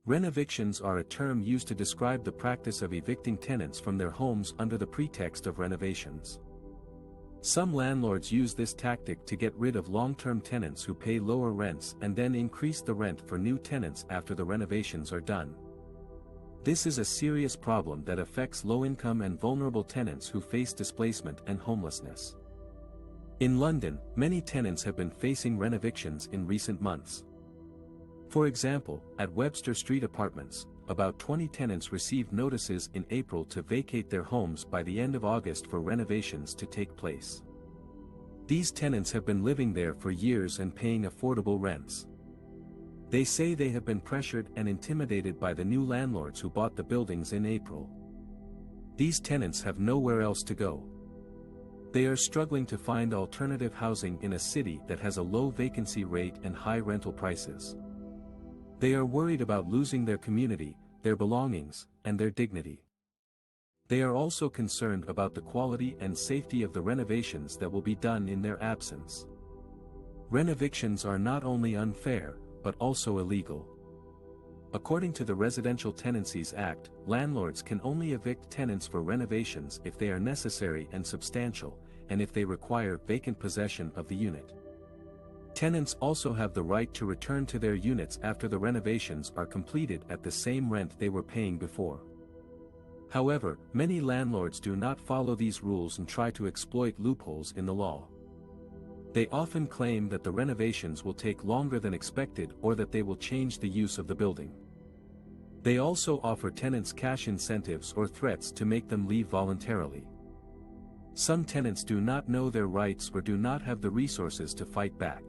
Renovictions are a term used to describe the practice of evicting tenants from their homes under the pretext of renovations. Some landlords use this tactic to get rid of long-term tenants who pay lower rents and then increase the rent for new tenants after the renovations are done. This is a serious problem that affects low-income and vulnerable tenants who face displacement and homelessness. In London, many tenants have been facing renovictions in recent months. For example, at Webster Street Apartments, about 20 tenants received notices in April to vacate their homes by the end of August for renovations to take place. These tenants have been living there for years and paying affordable rents. They say they have been pressured and intimidated by the new landlords who bought the buildings in April. These tenants have nowhere else to go. They are struggling to find alternative housing in a city that has a low vacancy rate and high rental prices. They are worried about losing their community, their belongings, and their dignity. They are also concerned about the quality and safety of the renovations that will be done in their absence. Renovictions are not only unfair, but also illegal. According to the Residential Tenancies Act, landlords can only evict tenants for renovations if they are necessary and substantial, and if they require vacant possession of the unit. Tenants also have the right to return to their units after the renovations are completed at the same rent they were paying before. However, many landlords do not follow these rules and try to exploit loopholes in the law. They often claim that the renovations will take longer than expected or that they will change the use of the building. They also offer tenants cash incentives or threats to make them leave voluntarily. Some tenants do not know their rights or do not have the resources to fight back.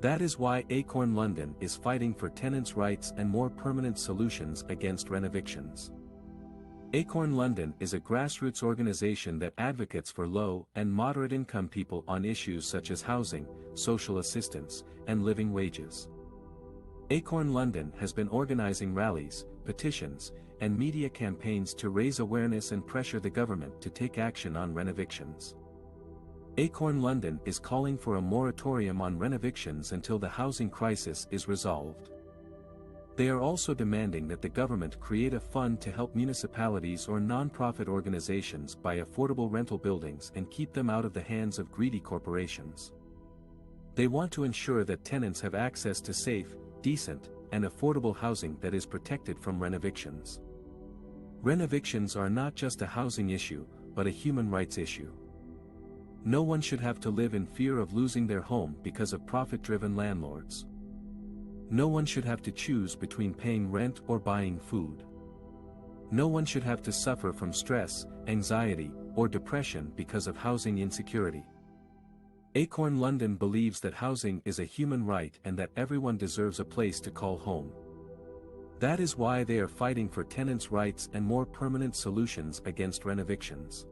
That is why ACORN London is fighting for tenants' rights and more permanent solutions against renovictions. ACORN London is a grassroots organization that advocates for low and moderate income people on issues such as housing, social assistance, and living wages. ACORN London has been organizing rallies, petitions, and media campaigns to raise awareness and pressure the government to take action on renovictions. ACORN London is calling for a moratorium on renovictions until the housing crisis is resolved. They are also demanding that the government create a fund to help municipalities or non-profit organizations buy affordable rental buildings and keep them out of the hands of greedy corporations. They want to ensure that tenants have access to safe, decent, and affordable housing that is protected from renovictions. Renovictions are not just a housing issue, but a human rights issue. No one should have to live in fear of losing their home because of profit-driven landlords. No one should have to choose between paying rent or buying food. No one should have to suffer from stress, anxiety, or depression because of housing insecurity. ACORN London believes that housing is a human right and that everyone deserves a place to call home. That is why they are fighting for tenants' rights and more permanent solutions against renovictions.